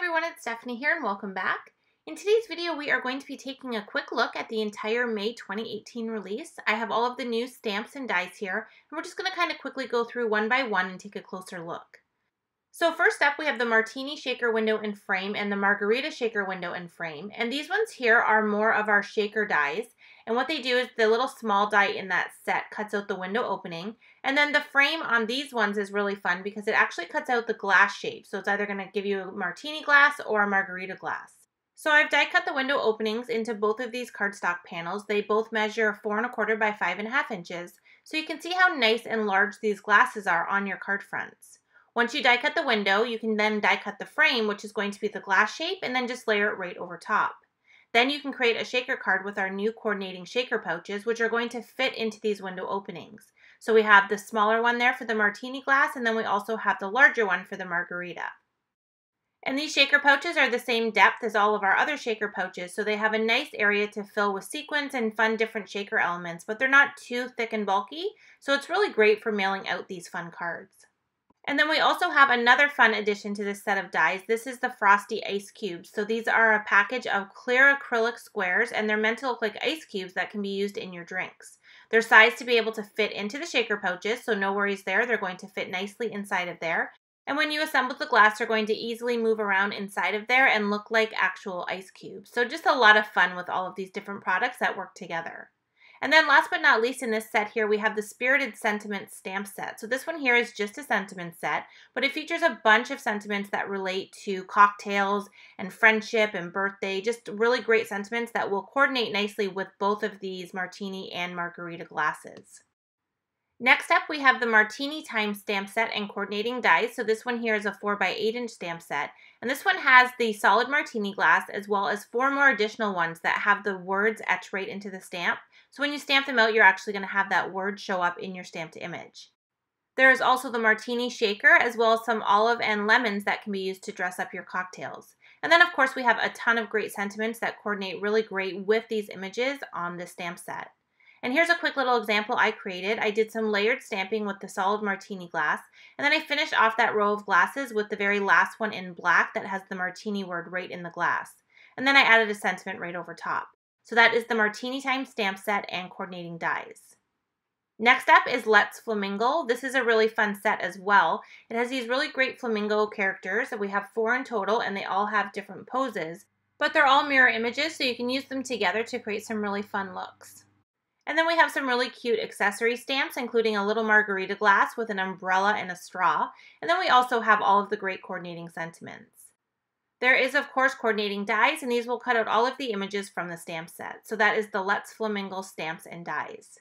everyone, it's Stephanie here and welcome back. In today's video, we are going to be taking a quick look at the entire May 2018 release. I have all of the new stamps and dies here, and we're just going to kind of quickly go through one by one and take a closer look. So first up, we have the Martini shaker window and frame and the Margarita shaker window and frame. And these ones here are more of our shaker dies. And what they do is the little small die in that set cuts out the window opening. And then the frame on these ones is really fun because it actually cuts out the glass shape. So it's either going to give you a martini glass or a margarita glass. So I've die cut the window openings into both of these cardstock panels. They both measure 4 1/4 by 5 1/2 inches. So you can see how nice and large these glasses are on your card fronts. Once you die cut the window, you can then die cut the frame, which is going to be the glass shape, and then just layer it right over top. Then you can create a shaker card with our new coordinating shaker pouches, which are going to fit into these window openings. So we have the smaller one there for the martini glass, and then we also have the larger one for the margarita. And these shaker pouches are the same depth as all of our other shaker pouches, so they have a nice area to fill with sequins and fun different shaker elements, but they're not too thick and bulky, so it's really great for mailing out these fun cards. And then we also have another fun addition to this set of dies. This is the Frosty Ice Cubes. So these are a package of clear acrylic squares, and they're meant to look like ice cubes that can be used in your drinks. They're sized to be able to fit into the shaker pouches, so no worries there. They're going to fit nicely inside of there. And when you assemble the glass, they're going to easily move around inside of there and look like actual ice cubes. So just a lot of fun with all of these different products that work together. And then last but not least in this set here, we have the Spirited Sentiments stamp set. So this one here is just a sentiment set, but it features a bunch of sentiments that relate to cocktails and friendship and birthday, just really great sentiments that will coordinate nicely with both of these martini and margarita glasses. Next up, we have the Martini Time stamp set and coordinating dies. So this one here is a 4 by 8 inch stamp set. And this one has the solid martini glass as well as 4 more additional ones that have the words etched right into the stamp. So when you stamp them out, you're actually going to have that word show up in your stamped image. There is also the Martini shaker as well as some olive and lemons that can be used to dress up your cocktails. And then of course we have a ton of great sentiments that coordinate really great with these images on this stamp set. And here's a quick little example I created. I did some layered stamping with the solid martini glass, and then I finished off that row of glasses with the very last one in black that has the martini word right in the glass. And then I added a sentiment right over top. So that is the Martini Time stamp set and coordinating dies. Next up is Let's Flamingo. This is a really fun set as well. It has these really great flamingo characters. We have 4 in total, and they all have different poses, but they're all mirror images, so you can use them together to create some really fun looks. And then we have some really cute accessory stamps, including a little margarita glass with an umbrella and a straw. And then we also have all of the great coordinating sentiments. There is, of course, coordinating dies, and these will cut out all of the images from the stamp set. So that is the Let's Flamingo stamps and dies.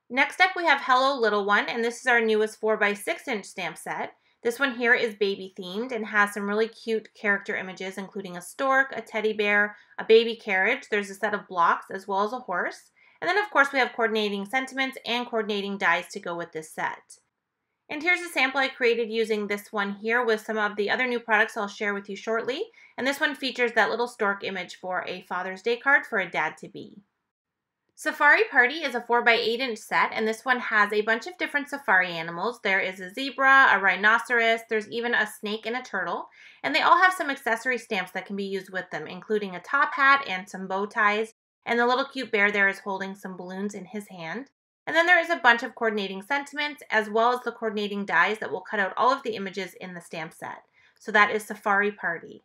Next up, we have Hello Little One, and this is our newest 4 by 6 inch stamp set. This one here is baby themed and has some really cute character images, including a stork, a teddy bear, a baby carriage. There's a set of blocks as well as a horse. And then of course we have coordinating sentiments and coordinating dies to go with this set. And here's a sample I created using this one here with some of the other new products I'll share with you shortly. And this one features that little stork image for a Father's Day card for a dad-to-be. Safari Party is a 4 by 8 inch set, and this one has a bunch of different safari animals. There is a zebra, a rhinoceros, there's even a snake and a turtle, and they all have some accessory stamps that can be used with them, including a top hat and some bow ties, and the little cute bear there is holding some balloons in his hand. And then there is a bunch of coordinating sentiments as well as the coordinating dies that will cut out all of the images in the stamp set. So that is Safari Party.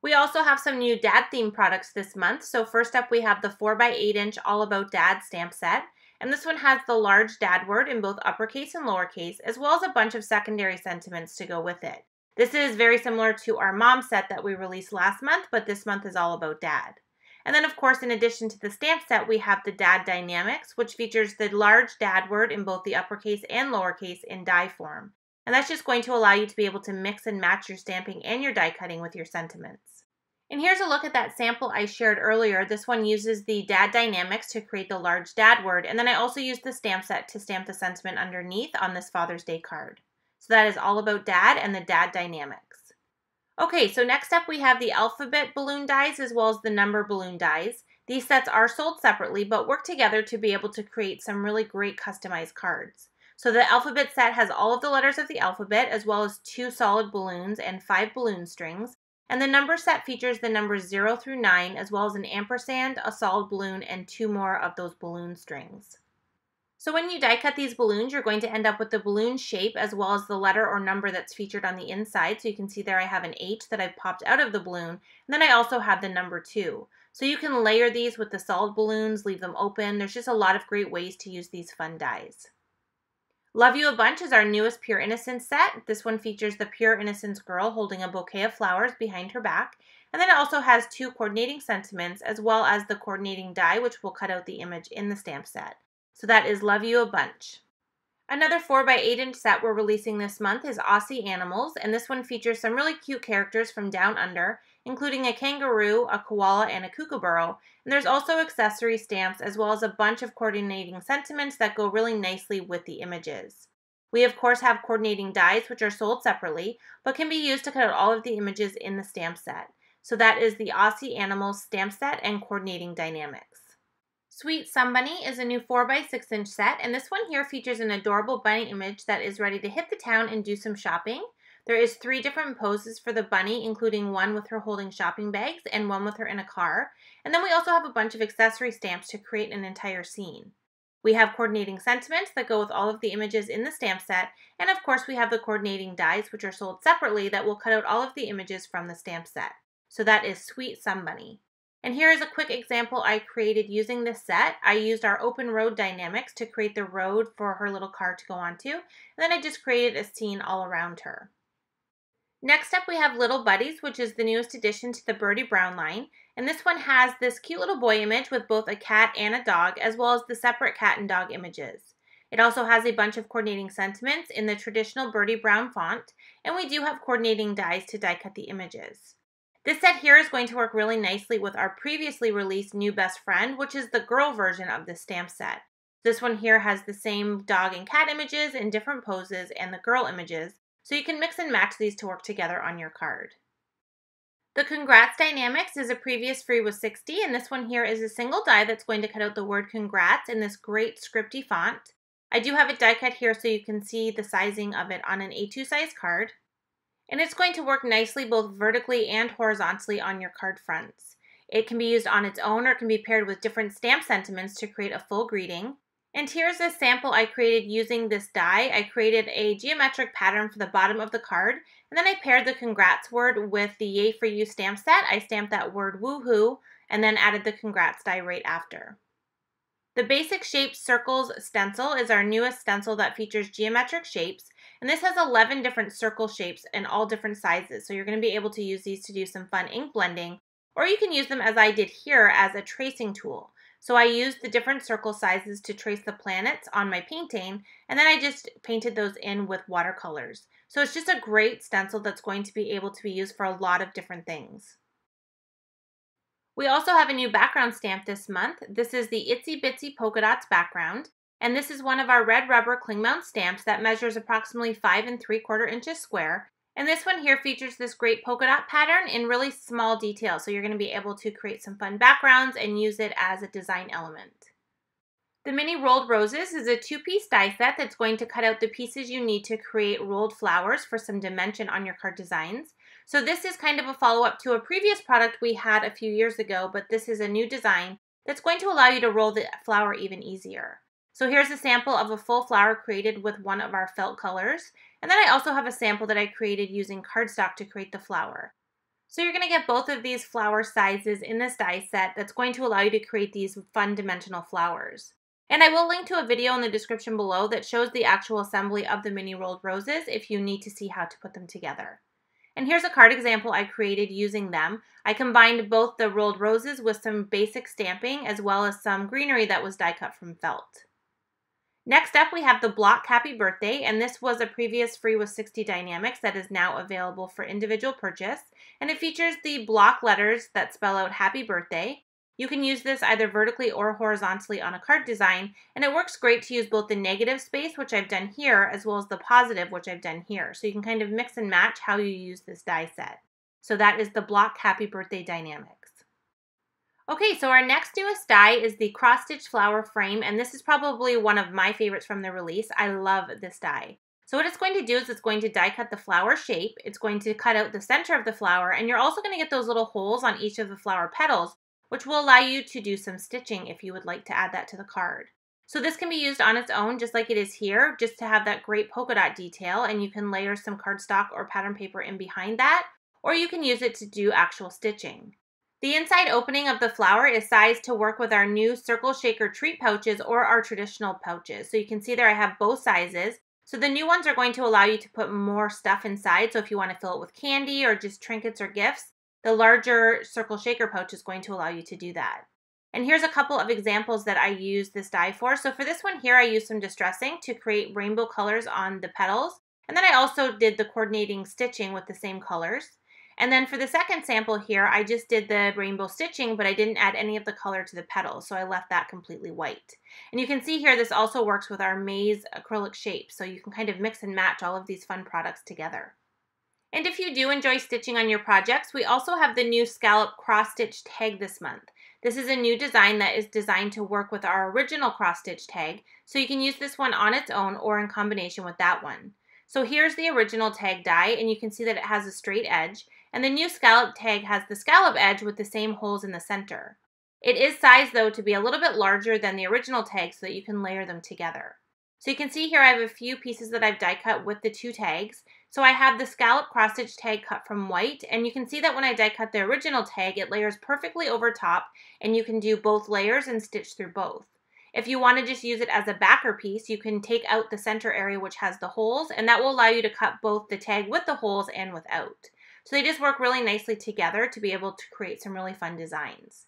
We also have some new dad-themed products this month. So first up we have the 4 by 8 inch All About Dad stamp set. And this one has the large dad word in both uppercase and lowercase, as well as a bunch of secondary sentiments to go with it. This is very similar to our mom set that we released last month, but this month is all about dad. And then of course, in addition to the stamp set, we have the Dad Die-namics, which features the large dad word in both the uppercase and lowercase in die form. And that's just going to allow you to be able to mix and match your stamping and your die cutting with your sentiments. And here's a look at that sample I shared earlier. This one uses the Dad Dynamics to create the large dad word, and then I also used the stamp set to stamp the sentiment underneath on this Father's Day card. So that is All About Dad and the Dad Dynamics. Okay, so next up we have the alphabet balloon dies as well as the number balloon dies. These sets are sold separately but work together to be able to create some really great customized cards. So the alphabet set has all of the letters of the alphabet, as well as 2 solid balloons and 5 balloon strings. And the number set features the numbers 0 through 9, as well as an ampersand, a solid balloon, and 2 more of those balloon strings. So when you die cut these balloons, you're going to end up with the balloon shape as well as the letter or number that's featured on the inside. So you can see there I have an H that I've popped out of the balloon, and then I also have the number 2. So you can layer these with the solid balloons, leave them open. There's just a lot of great ways to use these fun dies. Love You a Bunch is our newest Pure Innocence set. This one features the Pure Innocence girl holding a bouquet of flowers behind her back. And then it also has 2 coordinating sentiments as well as the coordinating die, which will cut out the image in the stamp set. So that is Love You a Bunch. Another 4x8" set we're releasing this month is Aussie Animals, and this one features some really cute characters from Down Under, including a kangaroo, a koala, and a kookaburra. And there's also accessory stamps as well as a bunch of coordinating sentiments that go really nicely with the images. We of course have coordinating dies which are sold separately, but can be used to cut out all of the images in the stamp set. So that is the Aussie Animals stamp set and coordinating dynamics. Sweet Sun Bunny is a new 4x6" set, and this one here features an adorable bunny image that is ready to hit the town and do some shopping. There is 3 different poses for the bunny, including one with her holding shopping bags and one with her in a car. And then we also have a bunch of accessory stamps to create an entire scene. We have coordinating sentiments that go with all of the images in the stamp set, and of course we have the coordinating dies which are sold separately that will cut out all of the images from the stamp set. So that is Sweet Sun Bunny. And here is a quick example I created using this set. I used our open road dynamics to create the road for her little car to go onto, and then I just created a scene all around her. Next up we have Little Buddies, which is the newest addition to the Birdie Brown line, and this one has this cute little boy image with both a cat and a dog, as well as the separate cat and dog images. It also has a bunch of coordinating sentiments in the traditional Birdie Brown font, and we do have coordinating dies to die cut the images. This set here is going to work really nicely with our previously released new best friend, which is the girl version of the stamp set. This one here has the same dog and cat images in different poses and the girl images, so you can mix and match these to work together on your card. The Congrats Dynamics is a previous free with 60, and this one here is a single die that's going to cut out the word congrats in this great scripty font. I do have it die cut here so you can see the sizing of it on an A2 size card. And it's going to work nicely both vertically and horizontally on your card fronts. It can be used on its own or it can be paired with different stamp sentiments to create a full greeting. And here's a sample I created using this die. I created a geometric pattern for the bottom of the card, and then I paired the congrats word with the Yay For You stamp set. I stamped that word woohoo and then added the congrats die right after. The Basic Shapes Circles Stencil is our newest stencil that features geometric shapes, and this has 11 different circle shapes in all different sizes, so you're going to be able to use these to do some fun ink blending, or you can use them as I did here as a tracing tool. So I used the different circle sizes to trace the planets on my painting, and then I just painted those in with watercolors. So it's just a great stencil that's going to be able to be used for a lot of different things. We also have a new background stamp this month. This is the Itsy Bitsy Polka Dots background, and this is one of our red rubber cling mount stamps that measures approximately 5 3/4 inches square. And this one here features this great polka dot pattern in really small detail, so you're going to be able to create some fun backgrounds and use it as a design element. The Mini Rolled Roses is a 2-piece die set that's going to cut out the pieces you need to create rolled flowers for some dimension on your card designs. So this is kind of a follow-up to a previous product we had a few years ago, but this is a new design that's going to allow you to roll the flower even easier. So here's a sample of a full flower created with one of our felt colors, and then I also have a sample that I created using cardstock to create the flower. So you're going to get both of these flower sizes in this die set that's going to allow you to create these fun dimensional flowers. And I will link to a video in the description below that shows the actual assembly of the Mini Rolled Roses if you need to see how to put them together. And here's a card example I created using them. I combined both the rolled roses with some basic stamping as well as some greenery that was die cut from felt. Next up we have the Block Happy Birthday, and this was a previous free with 60 dynamics that is now available for individual purchase, and it features the block letters that spell out Happy Birthday. You can use this either vertically or horizontally on a card design, and it works great to use both the negative space, which I've done here, as well as the positive, which I've done here. So you can kind of mix and match how you use this die set. So that is the Block Happy Birthday Dynamics. Okay, so our next newest die is the cross-stitch flower frame, and this is probably one of my favorites from the release. I love this die. So what it's going to do is it's going to die cut the flower shape, it's going to cut out the center of the flower, and you're also going to get those little holes on each of the flower petals, which will allow you to do some stitching if you would like to add that to the card. So this can be used on its own, just like it is here, just to have that great polka dot detail, and you can layer some cardstock or pattern paper in behind that, or you can use it to do actual stitching. The inside opening of the flower is sized to work with our new circle shaker treat pouches or our traditional pouches. So you can see there I have both sizes. So the new ones are going to allow you to put more stuff inside. So if you want to fill it with candy or just trinkets or gifts, the larger circle shaker pouch is going to allow you to do that. And here's a couple of examples that I use this die for. So for this one here, I used some distressing to create rainbow colors on the petals. And then I also did the coordinating stitching with the same colors. And then for the second sample here, I just did the rainbow stitching, but I didn't add any of the color to the petals, so I left that completely white. And you can see here, this also works with our maze acrylic shape, so you can kind of mix and match all of these fun products together. And if you do enjoy stitching on your projects, we also have the new Scalloped cross-stitch tag this month. This is a new design that is designed to work with our original cross-stitch tag, so you can use this one on its own or in combination with that one. So here's the original tag die, and you can see that it has a straight edge, and the new scallop tag has the scallop edge with the same holes in the center. It is sized though to be a little bit larger than the original tag so that you can layer them together. So you can see here I have a few pieces that I've die cut with the two tags. So I have the scallop cross stitch tag cut from white, and you can see that when I die cut the original tag, it layers perfectly over top, and you can do both layers and stitch through both. If you want to just use it as a backer piece, you can take out the center area which has the holes, and that will allow you to cut both the tag with the holes and without. So they just work really nicely together to be able to create some really fun designs.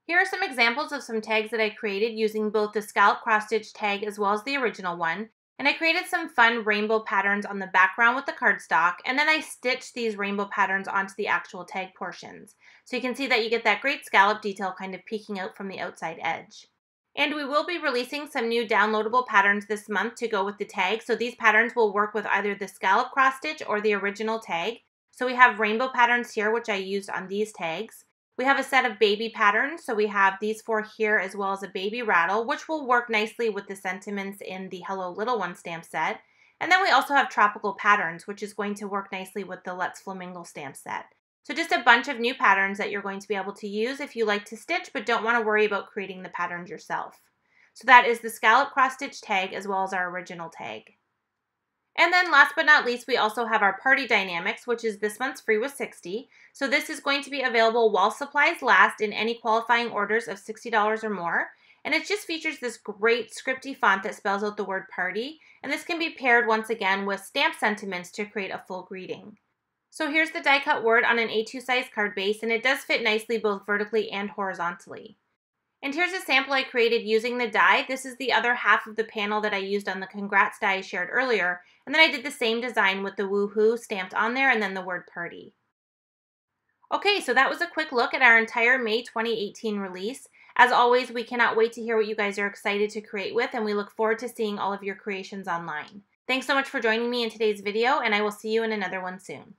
Here are some examples of some tags that I created using both the scallop cross stitch tag as well as the original one. And I created some fun rainbow patterns on the background with the cardstock, and then I stitched these rainbow patterns onto the actual tag portions. So you can see that you get that great scallop detail kind of peeking out from the outside edge. And we will be releasing some new downloadable patterns this month to go with the tag. So these patterns will work with either the scallop cross stitch or the original tag. So we have rainbow patterns here, which I used on these tags. We have a set of baby patterns. So we have these four here as well as a baby rattle, which will work nicely with the sentiments in the Hello Little One stamp set. And then we also have tropical patterns, which is going to work nicely with the Let's Flamingo stamp set. So just a bunch of new patterns that you're going to be able to use if you like to stitch but don't want to worry about creating the patterns yourself. So that is the scallop cross stitch tag as well as our original tag. And then last but not least, we also have our Party Die-namics, which is this month's free with 60. So this is going to be available while supplies last in any qualifying orders of $60 or more. And it just features this great scripty font that spells out the word party. And this can be paired once again with stamp sentiments to create a full greeting. So here's the die cut word on an A2 size card base, and it does fit nicely both vertically and horizontally. And here's a sample I created using the die. This is the other half of the panel that I used on the congrats die I shared earlier, and then I did the same design with the woohoo stamped on there and then the word party. Okay, so that was a quick look at our entire May 2018 release. As always, we cannot wait to hear what you guys are excited to create with, and we look forward to seeing all of your creations online. Thanks so much for joining me in today's video, and I will see you in another one soon.